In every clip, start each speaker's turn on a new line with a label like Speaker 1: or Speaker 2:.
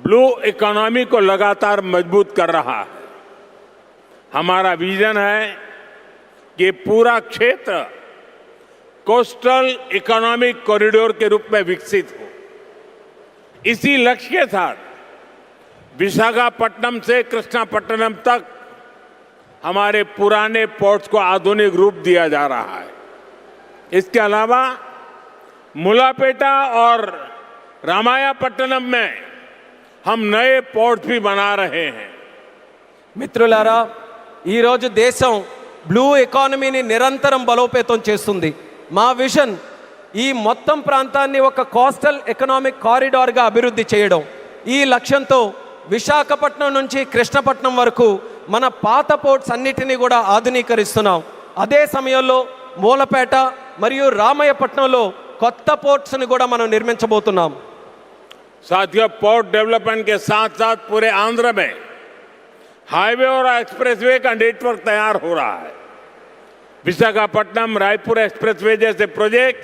Speaker 1: Blue economy को लगातार मजबूत कर रहा है। हमारा विजन है कि पूरा क्षेत्र कोस्टल इकोनॉमिक कॉरिडोर के रूप में विकसित हो। इसी लक्ष्य के साथ विशाखापट्टनम से कृष्णापट्टनम तक हमारे पुराने पोर्ट्स को आधुनिक रूप दिया जा रहा है। इसके अलावा मुलापेटा और रामायपट्टनम में हम नए पोर्ट्स भी बना रहे हैं।
Speaker 2: మిత్రులారా, ఈరోజు దేశం బ్లూ ఎకానమీని నిరంతరం బలోపేతం చేస్తుంది. మా విజన్ ఈ మొత్తం ప్రాంతాన్ని ఒక కోస్టల్ ఎకనామిక్ కారిడార్గా అభివృద్ధి చేయడం. ఈ లక్ష్యంతో విశాఖపట్నం నుంచి కృష్ణపట్నం వరకు మన పాత పోర్ట్స్ అన్నిటినీ కూడా ఆధునీకరిస్తున్నాం. అదే సమయంలో మూలపేట మరియు రామయ్యపట్నంలో కొత్త పోర్ట్స్ని కూడా మనం నిర్మించబోతున్నాం.
Speaker 1: साथियों, पोर्ट डेवलपमेंट के साथ साथ पूरे आंध्र में हाईवे और एक्सप्रेसवे का नेटवर्क तैयार हो रहा है। विशाखापट्टनम रायपुर एक्सप्रेसवे जैसे प्रोजेक्ट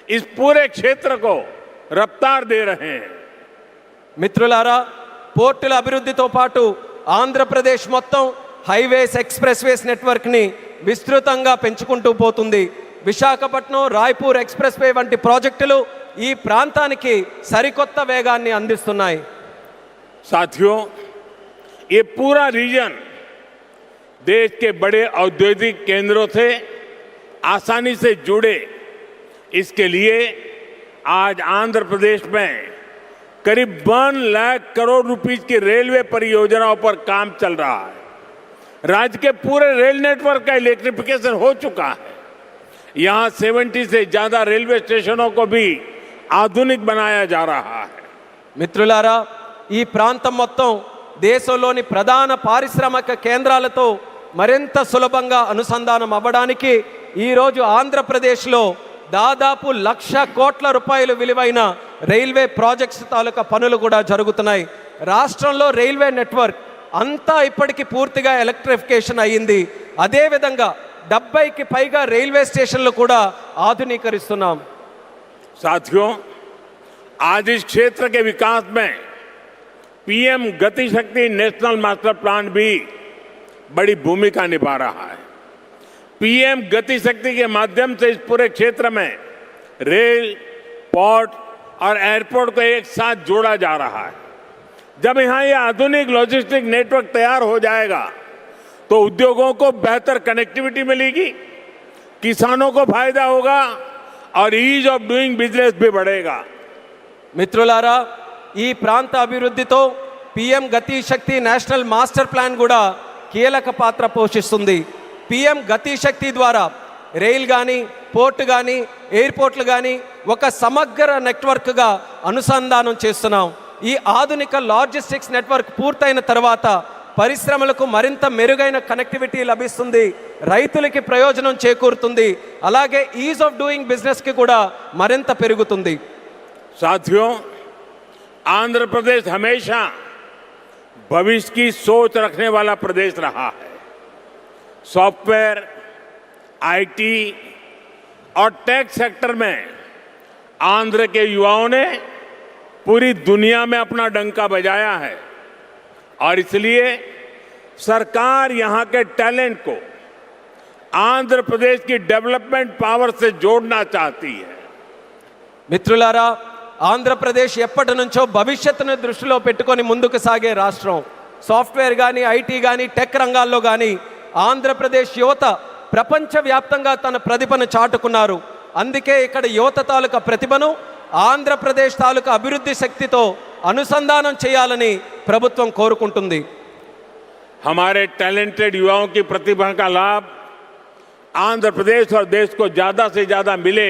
Speaker 1: इस पूरे क्षेत्र को रफ्तार दे रहे हैं.
Speaker 2: మిత్రులారా, పోర్టుల అభివృద్ధితో పాటు ఆంధ్రప్రదేశ్ మొత్తం హైవేస్ ఎక్స్ప్రెస్వేస్ నెట్వర్క్ని విస్తృతంగా పెంచుకుంటూ పోతుంది. విశాఖపట్నం రాయ్పూర్ ఎక్స్ప్రెస్వే వంటి ప్రాజెక్టులు ఈ ప్రాంతానికి సరికొత్త వేగాన్ని అందిస్తున్నాయి.
Speaker 1: साथियों, ये पूरा रीजन देश के बड़े औद्योगिक केंद्रों से आसानी से जुड़े, इसके लिए आज आंध्र प्रदेश में करीब 1 लाख करोड़ रुपीस की रेलवे परियोजनाओं पर काम चल रहा है. राज्य के पूरे रेल नेटवर्क का इलेक्ट्रिफिकेशन हो चुका है. यहां 70 से ज्यादा रेलवे स्टेशनों को भी आधुनिक बनाया जा रहा है.
Speaker 2: మిత్రులారా, ఈ ప్రాంతం మొత్తం దేశంలోని ప్రధాన పారిశ్రామిక కేంద్రాలతో మరింత సులభంగా అనుసంధానం అవ్వడానికి ఈరోజు ఆంధ్రప్రదేశ్లో దాదాపు 1,00,000 కోట్ల రూపాయలు విలువైన రైల్వే ప్రాజెక్ట్స్ తాలూకా పనులు కూడా జరుగుతున్నాయి. రాష్ట్రంలో రైల్వే నెట్వర్క్ అంతా ఇప్పటికీ పూర్తిగా ఎలక్ట్రిఫికేషన్ అయ్యింది. అదేవిధంగా 70కి పైగా రైల్వే స్టేషన్లు కూడా ఆధునీకరిస్తున్నాం.
Speaker 1: साथियों, आज इस क्षेत्र के विकास में पीएम गति शक्ति नेशनल मास्टर प्लान भी बड़ी भूमिका निभा रहा है. पीएम गति शक्ति के माध्यम से इस पूरे क्षेत्र में रेल, पोर्ट और एयरपोर्ट को एक साथ जोड़ा जा रहा है. जब यहां ये आधुनिक लॉजिस्टिक नेटवर्क तैयार हो जाएगा तो उद्योगों को बेहतर कनेक्टिविटी मिलेगी, किसानों को फायदा होगा और ईज ऑफ डूइंग बिजनेस भी बढ़ेगा.
Speaker 2: మిత్రులారా, ఈ ప్రాంత అభివృద్ధితో పిఎం గతి శక్తి నేషనల్ మాస్టర్ ప్లాన్ కూడా కీలక పాత్ర పోషిస్తుంది. పిఎం గతి శక్తి ద్వారా రైల్ కానీ, పోర్టు కానీ, ఎయిర్పోర్ట్లు కానీ ఒక సమగ్ర నెట్వర్క్గా అనుసంధానం చేస్తున్నాం. ఈ ఆధునిక లాజిస్టిక్స్ నెట్వర్క్ పూర్తయిన తర్వాత పరిశ్రమలకు మరింత మెరుగైన కనెక్టివిటీ లభిస్తుంది, రైతులకి ప్రయోజనం చేకూరుతుంది, అలాగే ఈజ్ ఆఫ్ డూయింగ్ బిజినెస్కి కూడా మరింత పెరుగుతుంది.
Speaker 1: साथियों, आंध्र प्रदेश हमेशा भविष्य की सोच रखने वाला प्रदेश रहा है. सॉफ्टवेयर, आईटी और टेक सेक्टर में आंध्र के युवाओं ने पूरी दुनिया में अपना डंका बजाया है और इसलिए सरकार यहां के टैलेंट को आंध्र प्रदेश की डेवलपमेंट पावर से जोड़ना चाहती है.
Speaker 2: మిత్రులారా, ఆంధ్రప్రదేశ్ ఎప్పటి నుంచో భవిష్యత్తును దృష్టిలో పెట్టుకొని ముందుకు సాగే రాష్ట్రం. సాఫ్ట్వేర్ కానీ, ఐటీ కానీ, టెక్ రంగాల్లో కానీ ఆంధ్రప్రదేశ్ యువత ప్రపంచవ్యాప్తంగా తన ప్రతిభను చాటుకున్నారు. అందుకే ఇక్కడ యువత తాలూకా ప్రతిభను ఆంధ్రప్రదేశ్ తాలూకా అభివృద్ధి శక్తితో అనుసంధానం చేయాలని ప్రభుత్వం కోరుకుంటుంది.
Speaker 1: हमारे टैलेंटेड युवाओं की प्रतिभा का लाभ आंध्र प्रदेश और देश को ज्यादा से ज्यादा मिले,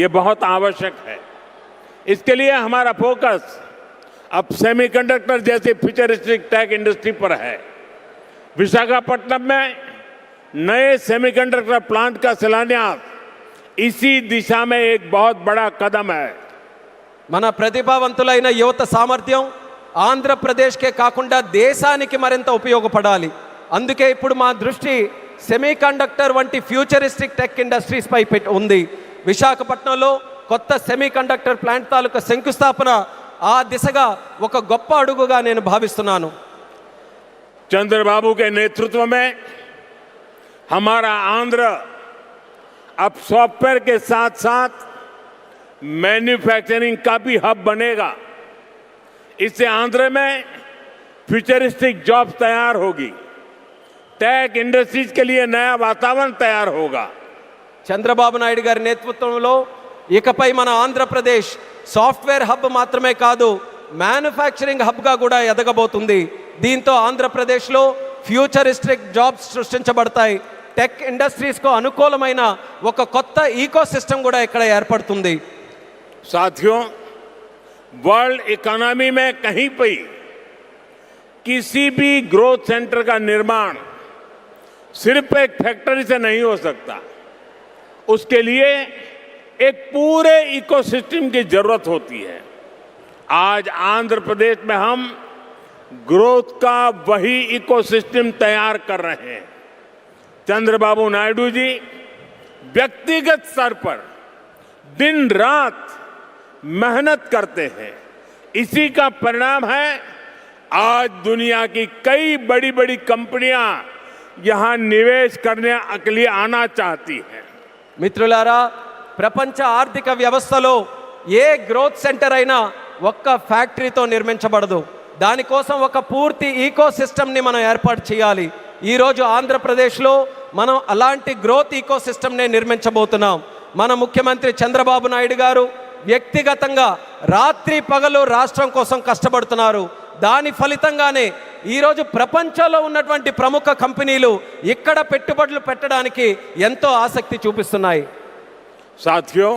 Speaker 1: ये बहुत आवश्यक है. इसके लिए हमारा फोकस अब सेमीकंडक्टर जैसी फ्यूचरिस्टिक टेक इंडस्ट्री पर है. विशाखापट्टनम में नए सेमीकंडक्टर प्लांट का शिलान्यास इसी दिशा में एक बहुत बड़ा कदम है.
Speaker 2: మన ప్రతిభావంతులైన యువత సామర్థ్యం ఆంధ్రప్రదేశ్కే కాకుండా దేశానికి మరింత ఉపయోగపడాలి. అందుకే ఇప్పుడు మా దృష్టి సెమీకండక్టర్ వంటి ఫ్యూచరిస్టిక్ టెక్ ఇండస్ట్రీస్ పై ఉంది. విశాఖపట్నంలో కొత్త సెమీకండక్టర్ ప్లాంట్ తాలూకా శంకుస్థాపన ఆ దిశగా ఒక గొప్ప అడుగుగా నేను భావిస్తున్నాను.
Speaker 1: चंद्रबाबू के नेतृत्व में हमारा आंध्र अब सॉफ्टवेयर के साथ साथ मैन्युफैक्चरिंग का भी हब बनेगा. इससे आंध्र में फ्यूचरिस्टिक जॉब्स तैयार होगी. टेक इंडस्ट्रीज के लिए नया वातावरण तैयार होगा.
Speaker 2: చంద్రబాబు నాయుడు గారి నేతృత్వంలో ఇకపై మన ఆంధ్రప్రదేశ్ సాఫ్ట్వేర్ హబ్ మాత్రమే కాదు, మ్యానుఫ్యాక్చరింగ్ హబ్గా కూడా ఎదగబోతుంది. దీంతో ఆంధ్రప్రదేశ్లో ఫ్యూచరిస్టిక్ జాబ్స్ సృష్టించబడతాయి. టెక్ ఇండస్ట్రీస్కు అనుకూలమైన ఒక కొత్త ఈకో సిస్టమ్ కూడా ఇక్కడ ఏర్పడుతుంది.
Speaker 1: साथियों, वर्ल्ड इकोनॉमी में कहीं भी किसी भी ग्रोथ सेंटर का निर्माण सिर्फ एक फैक्ट्री से नहीं हो सकता. उसके लिए एक पूरे इकोसिस्टम की जरूरत होती है. आज आंध्र प्रदेश में हम ग्रोथ का वही इकोसिस्टम तैयार कर रहे हैं. चंद्रबाबू नायडू जी व्यक्तिगत स्तर पर दिन रात मेहनत करते हैं. इसी का परिणाम है आज दुनिया की कई बड़ी बड़ी कंपनियां यहां निवेश करने के लिए आना चाहती हैं.
Speaker 2: మిత్రులారా, ప్రపంచ ఆర్థిక వ్యవస్థలో ఏ గ్రోత్ సెంటర్ అయినా ఒక్క ఫ్యాక్టరీతో నిర్మించబడదు. దానికోసం ఒక పూర్తి ఈకో సిస్టమ్ని మనం ఏర్పాటు చేయాలి. ఈరోజు ఆంధ్రప్రదేశ్లో మనం అలాంటి గ్రోత్ ఈకో సిస్టమ్నే నిర్మించబోతున్నాం. మన ముఖ్యమంత్రి చంద్రబాబు నాయుడు గారు వ్యక్తిగతంగా రాత్రి పగలు రాష్ట్రం కోసం కష్టపడుతున్నారు. దాని ఫలితంగానే ఈరోజు ప్రపంచంలో ఉన్నటువంటి ప్రముఖ కంపెనీలు ఇక్కడ పెట్టుబడులు పెట్టడానికి ఎంతో ఆసక్తి చూపిస్తున్నాయి.
Speaker 1: साथियों,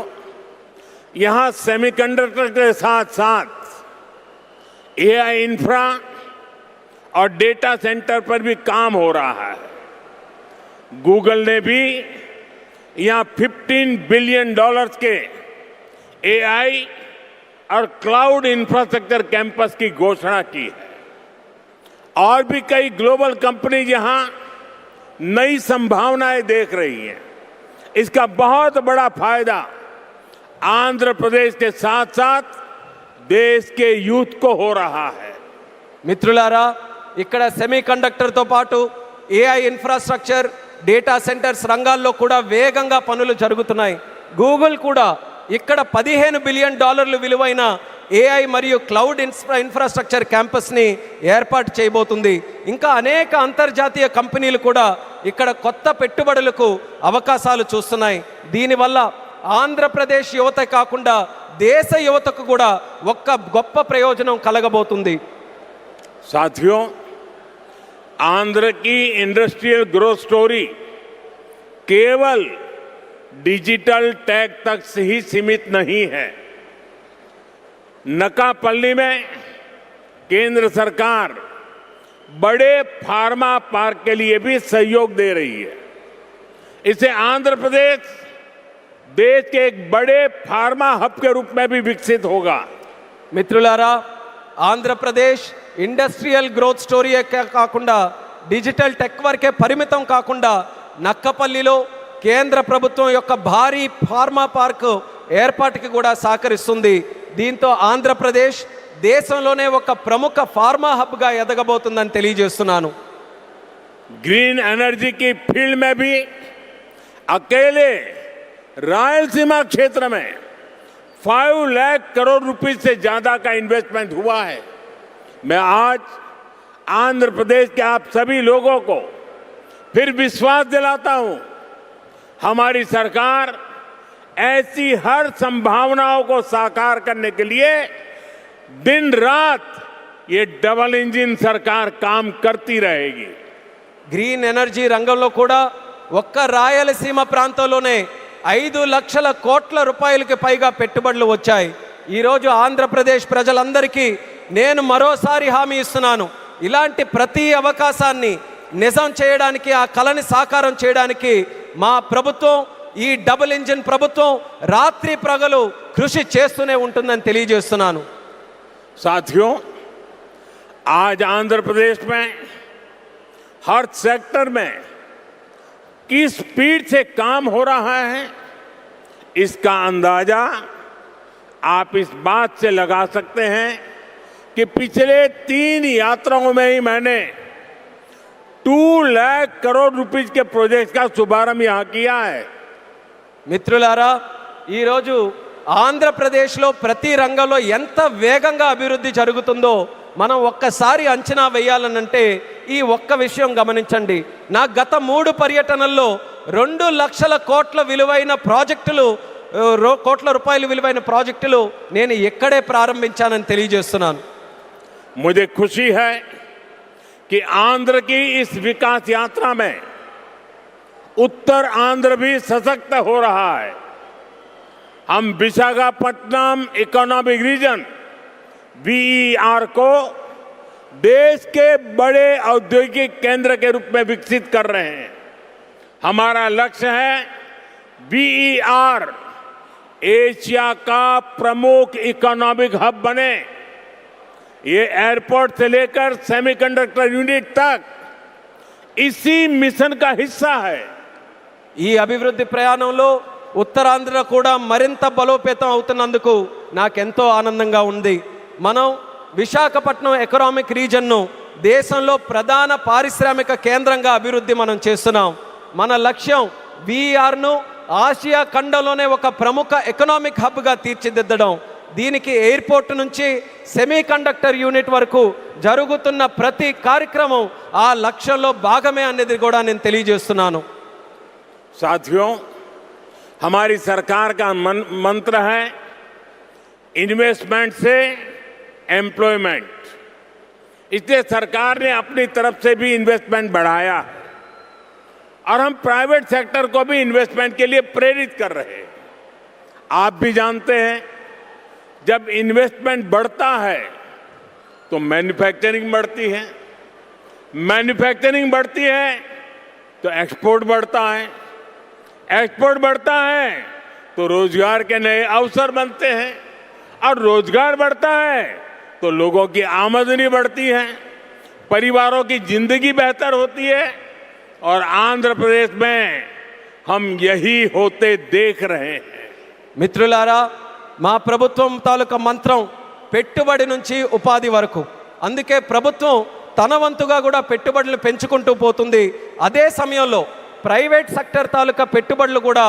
Speaker 1: यहां सेमीकंडक्टर के साथ साथ एआई इंफ्रा और डेटा सेंटर पर भी काम हो रहा है. गूगल ने भी यहां $15 बिलियन के एआई और क्लाउड इंफ्रास्ट्रक्चर कैंपस की घोषणा की है. और भी कई ग्लोबल कंपनी यहां नई संभावनाएं देख रही हैं. इसका बहुत बड़ा फायदा आंध्र प्रदेश के साथ साथ देश के यूथ को हो रहा है.
Speaker 2: మిత్రులారా, ఇక్కడ సెమీ కండక్టర్తో పాటు ఏఐ ఇన్ఫ్రాస్ట్రక్చర్, డేటా సెంటర్స్ రంగాల్లో కూడా వేగంగా పనులు జరుగుతున్నాయి. గూగుల్ కూడా ఇక్కడ $15 బిలియన్ విలువైన ఏఐ మరియు క్లౌడ్ ఇన్ఫ్రాస్ట్రక్చర్ క్యాంపస్ని ఏర్పాటు చేయబోతుంది. ఇంకా అనేక అంతర్జాతీయ కంపెనీలు కూడా ఇక్కడ కొత్త పెట్టుబడులకు అవకాశాలు చూస్తున్నాయి. దీనివల్ల ఆంధ్రప్రదేశ్ యువత కాకుండా దేశ యువతకు కూడా ఒక్క గొప్ప ప్రయోజనం కలగబోతుంది.
Speaker 1: साथियों, आंध्र की इंडस्ट्रियल ग्रोथ स्टोरी केवल डिजिटल टेक तक से ही सीमित नहीं है. नकापल्ली में केंद्र सरकार बड़े फार्मा पार्क के लिए भी सहयोग दे रही है. इससे आंध्र प्रदेश देश के एक बड़े फार्मा हब के रूप में भी विकसित होगा.
Speaker 2: మిత్రులారా, ఆంధ్రప్రదేశ్ ఇండస్ట్రియల్ గ్రోత్ స్టోరీ కాకుండా డిజిటల్ టెక్ వరకే పరిమితం కాకుండా నక్కపల్లిలో కేంద్ర ప్రభుత్వం యొక్క భారీ ఫార్మా పార్క్ ఏర్పాటుకి కూడా సహకరిస్తుంది. దీంతో ఆంధ్రప్రదేశ్ దేశంలోనే ఒక ప్రముఖ ఫార్మా హబ్గా ఎదగబోతుందని తెలియజేస్తున్నాను.
Speaker 1: ग्रीन एनर्जी की फील्ड में भी अकेले रायलसीमा क्षेत्र में 5 लाख करोड़ रुपए से ज्यादा का इन्वेस्टमेंट हुआ है. मैं आज आंध्र प्रदेश के आप सभी लोगों को फिर विश्वास दिलाता हूं, हमारी सरकार ऐसी हर संभावनाओं को साकार करने के लिए दिन रात ये डबल इंजन सरकार काम करती रहेगी.
Speaker 2: గ్రీన్ ఎనర్జీ రంగంలో కూడా ఒక్క రాయలసీమ ప్రాంతంలోనే 5 లక్షల కోట్ల రూపాయలకి పైగా పెట్టుబడులు వచ్చాయి. ఈరోజు ఆంధ్రప్రదేశ్ ప్రజలందరికీ నేను మరోసారి హామీ ఇస్తున్నాను, ఇలాంటి ప్రతి అవకాశాన్ని నిజం చేయడానికి, ఆ కళని సాకారం చేయడానికి మా ప్రభుత్వం, ఈ డబుల్ ఇంజిన్ ప్రభుత్వం రాత్రి ప్రగలు కృషి చేస్తూనే ఉంటుందని తెలియజేస్తున్నాను.
Speaker 1: साथियों, आज आंध्र प्रदेश में हर सेक्टर में किस स्पीड से काम हो रहा है, इसका अंदाजा आप इस बात से लगा सकते हैं कि पिछले 3 यात्राओं में ही मैंने 2 लाख करोड़ रुपीस के प्रोजेक्ट का शुभारंभ यहाँ किया है।
Speaker 2: మిత్రులారా ఈరోజు ఆంధ్రప్రదేశ్లో ప్రతి రంగంలో ఎంత వేగంగా అభివృద్ధి జరుగుతుందో మనం ఒక్కసారి అంచనా వేయాలనంటే ఈ ఒక్క విషయం గమనించండి. నా గత 3 పర్యటనల్లో 2 లక్షల కోట్ల విలువైన ప్రాజెక్టులు కోట్ల రూపాయల విలువైన ప్రాజెక్టులు నేను ఎక్కడే ప్రారంభించానని తెలియజేస్తున్నాను.
Speaker 1: मुझे खुशी है कि आंध्र की इस विकास यात्रा में उत्तर आंध्र भी सशक्त हो रहा है। हम विशाखापट्टनम इकोनॉमिक रीजन VER को देश के बड़े औद्योगिक केंद्र के रूप में विकसित कर रहे हैं। हमारा लक्ष्य है VER एशिया का प्रमुख इकोनॉमिक हब बने। ये एयरपोर्ट से लेकर सेमीकंडक्टर यूनिट तक इसी मिशन का हिस्सा है।
Speaker 2: ఈ అభివృద్ధి ప్రయాణంలో ఉత్తరాంధ్ర కూడా మరింత బలోపేతం అవుతున్నందుకు నాకెంతో ఆనందంగా ఉంది. మనం విశాఖపట్నం ఎకనామిక్ రీజన్ను దేశంలో ప్రధాన పారిశ్రామిక కేంద్రంగా అభివృద్ధి మనం చేస్తున్నాం. మన లక్ష్యం VERను ఆసియా ఖండంలోనే ఒక ప్రముఖ ఎకనామిక్ హబ్గా తీర్చిదిద్దడం. దీనికి ఎయిర్పోర్ట్ నుంచి సెమీ కండక్టర్ యూనిట్ వరకు జరుగుతున్న ప్రతి కార్యక్రమం ఆ లక్ష్యంలో భాగమే అనేది కూడా నేను తెలియజేస్తున్నాను.
Speaker 1: साथियों, हमारी सरकार का मंत्र है इन्वेस्टमेंट से एम्प्लॉयमेंट। इसलिए सरकार ने अपनी तरफ से भी इन्वेस्टमेंट बढ़ाया है और हम प्राइवेट सेक्टर को भी इन्वेस्टमेंट के लिए प्रेरित कर रहे हैं। आप भी जानते हैं जब इन्वेस्टमेंट बढ़ता है तो मैन्युफैक्चरिंग बढ़ती है, मैन्युफैक्चरिंग बढ़ती है तो एक्सपोर्ट बढ़ता है, एक्सपोर्ट बढ़ता है तो रोजगार के नए अवसर बनते हैं और रोजगार बढ़ता है तो लोगों की आमदनी बढ़ती है, परिवारों की जिंदगी बेहतर होती है और आंध्र प्रदेश में हम यही होते देख रहे हैं।
Speaker 2: మిత్రులారా, మా ప్రభుత్వం తాలూకా మంత్రం పెట్టుబడి నుంచి ఉపాధి వరకు. అందుకే ప్రభుత్వం తన వంతుగా కూడా పెట్టుబడులు పెంచుకుంటూ పోతుంది. అదే సమయంలో ప్రైవేట్ సెక్టర్ తాలూకా పెట్టుబడులు కూడా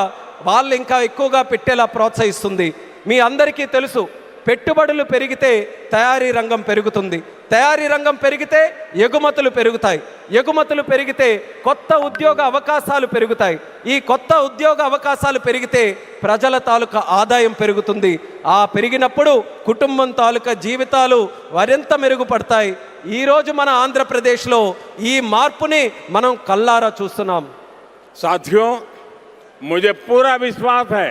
Speaker 2: వాళ్ళు ఇంకా ఎక్కువగా పెట్టేలా ప్రోత్సహిస్తుంది. మీ అందరికీ తెలుసు, పెట్టుబడులు పెరిగితే తయారీ రంగం పెరుగుతుంది, తయారీ రంగం పెరిగితే ఎగుమతులు పెరుగుతాయి, ఎగుమతులు పెరిగితే కొత్త ఉద్యోగ అవకాశాలు పెరుగుతాయి, ఈ కొత్త ఉద్యోగ అవకాశాలు పెరిగితే ప్రజల తాలూకా ఆదాయం పెరుగుతుంది. ఆ పెరిగినప్పుడు కుటుంబం తాలూకా జీవితాలు మరింత మెరుగుపడతాయి. ఈరోజు మన ఆంధ్రప్రదేశ్లో ఈ మార్పుని మనం కల్లారా చూస్తున్నాం.
Speaker 1: साथियों, मुझे पूरा विश्वास है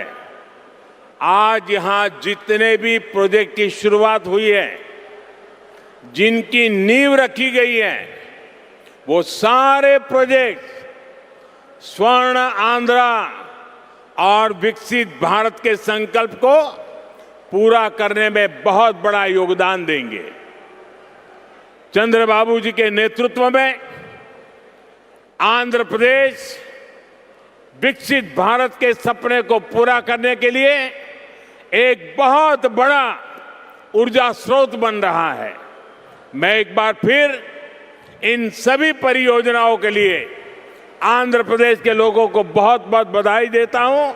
Speaker 1: आज यहां जितने भी प्रोजेक्ट की शुरुआत हुई है, जिनकी नींव रखी गई है, वो सारे प्रोजेक्ट स्वर्ण आंध्रा और विकसित भारत के संकल्प को पूरा करने में बहुत बड़ा योगदान देंगे। चंद्रबाबू जी के नेतृत्व में आंध्र प्रदेश विकसित भारत के सपने को पूरा करने के लिए एक बहुत बड़ा ऊर्जा स्रोत बन रहा है। मैं एक बार फिर इन सभी परियोजनाओं के लिए आंध्र प्रदेश के लोगों को बहुत बहुत बधाई देता हूं।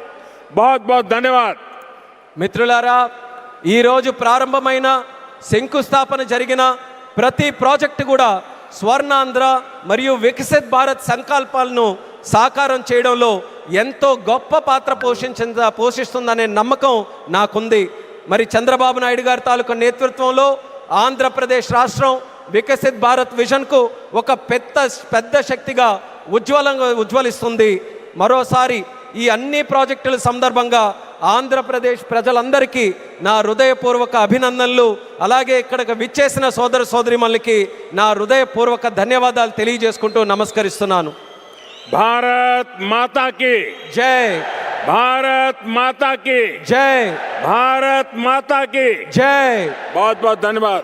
Speaker 1: बहुत बहुत धन्यवाद।
Speaker 2: మిత్రులారా, ఈరోజు ప్రారంభమైన శంకుస్థాపన జరిగిన ప్రతి ప్రాజెక్టు కూడా స్వర్ణాంధ్ర మరియు వికసిత్ భారత్ సంకల్పాలను సాకారం చేయడంలో ఎంతో గొప్ప పాత్ర పోషిస్తుందనే నమ్మకం నాకుంది. మరి చంద్రబాబు నాయుడు గారి తాలూకా నేతృత్వంలో ఆంధ్రప్రదేశ్ రాష్ట్రం వికసిత్ భారత్ విజన్కు ఒక పెద్ద శక్తిగా ఉజ్వలిస్తుంది. మరోసారి ఈ అన్ని ప్రాజెక్టుల సందర్భంగా ఆంధ్రప్రదేశ్ ప్రజలందరికీ నా హృదయపూర్వక అభినందనలు, అలాగే ఇక్కడికి విచ్చేసిన సోదర సోదరిమణులకి నా హృదయపూర్వక ధన్యవాదాలు తెలియజేసుకుంటూ నమస్కరిస్తున్నాను.
Speaker 1: भारत माता की
Speaker 2: जय,
Speaker 1: भारत माता की
Speaker 2: जय,
Speaker 1: भारत माता की
Speaker 2: जय.
Speaker 1: बहुत बहुत धन्यवाद.